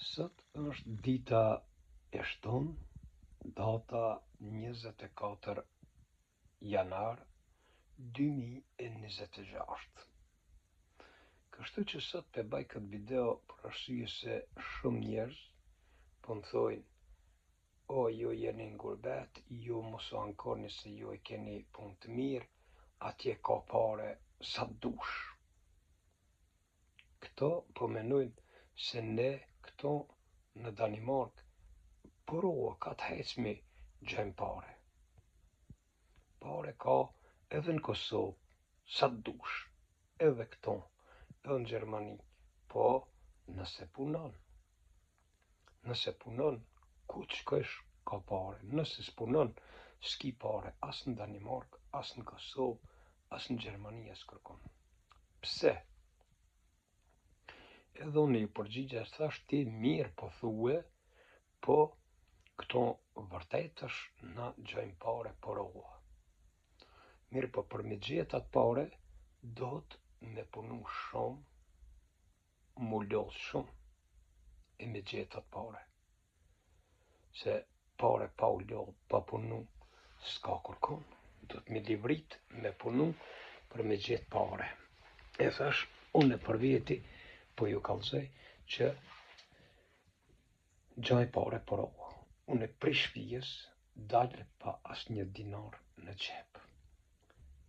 Sot është dita e shtunë, data 24 janar 2026. Kështu që sot të baj këtë video për arsye se shumë njerëz po më thojnë: o, ju jeni në gurbet, ju mos u ankoni se ju e keni punë të mirë, atje ka pare sa dush. Këto po menojnë se ne këto në Danimark përua ka të hecmi gjejmë pare. Pare ka edhe në Kosovë, sa dush, edhe këto, edhe në Gjermani, po nëse punon. Nëse punon, ku të shkosh ka pare. Nëse s'punon, s'ki pare as në Danimark, as në Kosovë, as në Gjermani as kërkon. Pse? Edhe unë i përgjigja thash ti mirë po thue, po këto vërtet është na gjejmë pare për roa. Mirë po për me gjetë atë pare, do të me punu shumë, mu lodh shumë, e me gjetë atë pare. Se pare pa u lodh, pa punu, s'ka kërkon. Do të me livrit, me punu, për me gjetë pare. E thash, unë për veti, po ju kallëzoj që gjaj pare për roa. Unë prej shtëpijës dalë pa asnjë dinar në qep.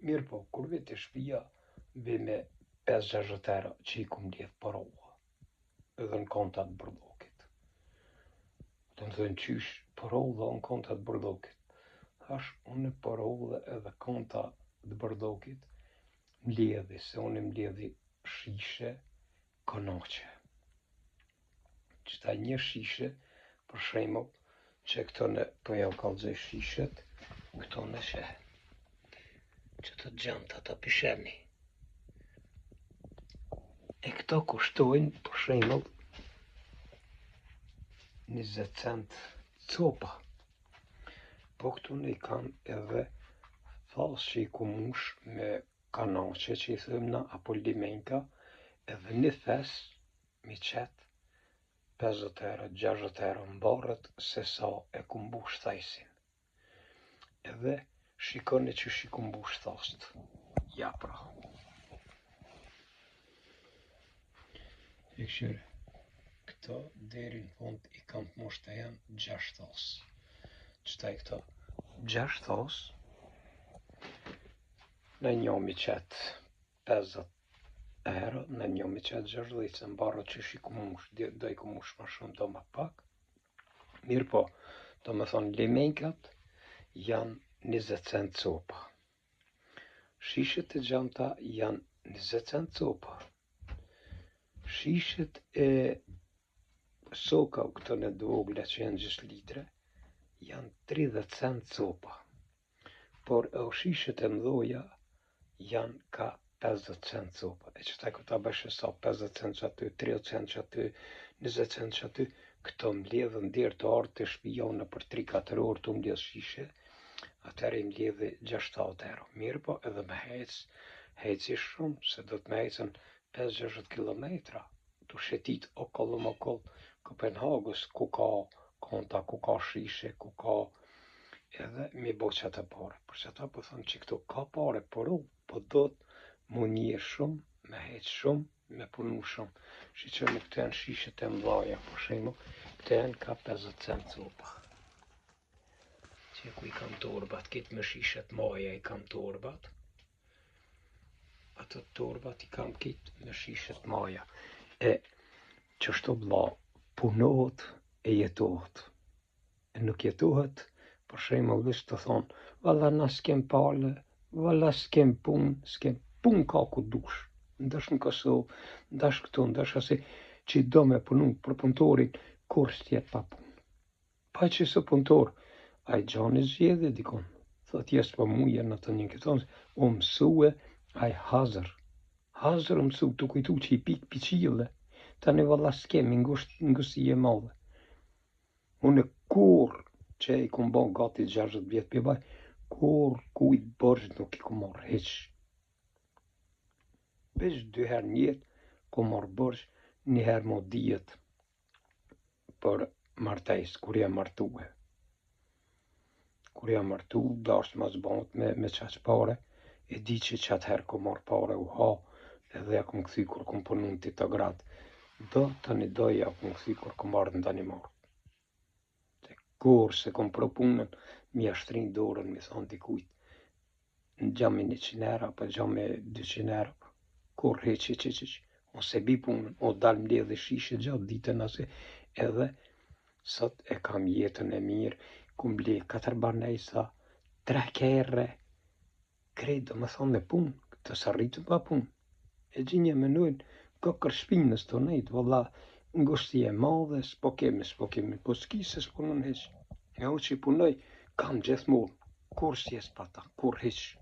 Mirë po, kur vete shtëpia, vi me 5-6 euro që i kum lidh për roa, edhe në kontat burdokit. Të më thënë qysh për roa në kontat burdokit. Thash, unë për roa edhe konta të burdokit mledhi, se unë mledhi shishe konoqe. Qëta një shishe, për shembull, që këto në po ja u kallëzoj shishet, këto në sheh. Që të gjanta të pishemi. E këto kushtojnë, për shembull, 20 cent copa. Po këtu ne i kam edhe thos që i kumush me kanoqe që i thëmë na, apo limenka, edhe një thes mi qetë 50 euro, 60 euro mbarët se sa e kumbush thajsin. Edhe shikoni që shi kumbush thost. Ja pra. E këshyre, këto deri në fund i kam të moshta janë 6 thos. Qëta i këto? 6 thos, në një mi qetë 50 euro, në një mi qetë 60, se mbarë që shi kumush, do i kumush ma shumë, do ma pak. Mirë po, do me thonë limenkat janë 20 cent copa. Shishet e gjanta janë 20 cent copa. Shishet e soka, këto në dvogle që janë 6 litre, janë 30 cent copa. Por e shishet e mdoja janë ka 50 cent copa. E që ta këta bëshë sa 50 cent që aty, 30 cent që aty, 20 cent që aty, këto mbledhën dirë të artë të shpija unë për 3-4 orë të mbledhë shishe, atëre i mbledhë 6-7 euro. Mirë po edhe me heci shumë, se do të me hecën 5-6 kilometra, të shetit o kollë Kopenhagës, ku ka konta, ku ka shishe, ku ka edhe mi bo që atë pare. Për që ata po thënë që këto ka pare, por po do të mu një shumë, me heqë shumë, me punu shumë. Shi që në këtë janë shishet e mdhaja, për shemë, këtë janë ka 50 cent copa. Që ku i kam torbat, kitë me shishet maja i kam torbat. Ato torbat i kam kitë me shishet maja. E që shto bla, punohet e jetohet. E nuk jetohet, për shemë lësht të thonë, valla na s'kem pale, valla s'kem pun ka ku dush. Ndash në Kosovë, ndash këtu, ndash asi që i do me punu për punëtorin, kur s'tjet pa pun. Pa që së punëtor, a i gjani zjedhe dikon. Thot jes për muje në të një këtonë, o mësue, a i hazër. Hazër o mësu, të kujtu që i pik pichile, ta në valla s'kem, ngësi e madhe. Unë kur që i kum bon gati 60 vjetë për baj, kur kujt bërgjë nuk i kum marrë heq. Veç 2 herë njët, kum marrë bërgjë, 1 herë mo dijet për martesë, kur jam martue. Kur jam martu, dash ma zbant me qaq pare, e di që atëherë ku marr pare u ha, edhe ja kom kthy kur kom punu në Titograd. Tani do ja kom kthy kur kom ardhë në Danimark. Kur se kom pro punën, mi ashtrin dorën, mi thonë dikujt, në gjami 100 euro, apo gjami 200 euro, kur hiq, ose bi punën, o dal mbledh dhe shishe gjatë ditën ase edhe sot e kam jetën e mirë, ku ble 4 banesa, 3 kerre, krejt do më thonë me punë, të s'arritën pa punë. E gjinje menojnë, ka kërshpinës të nejtë, valla, ngushti e madhe, s'po kemi, po s'ki se s'punon hiq. Ja u që i punoj, kam gjithmonë, kur s'jes pata, kur hiq.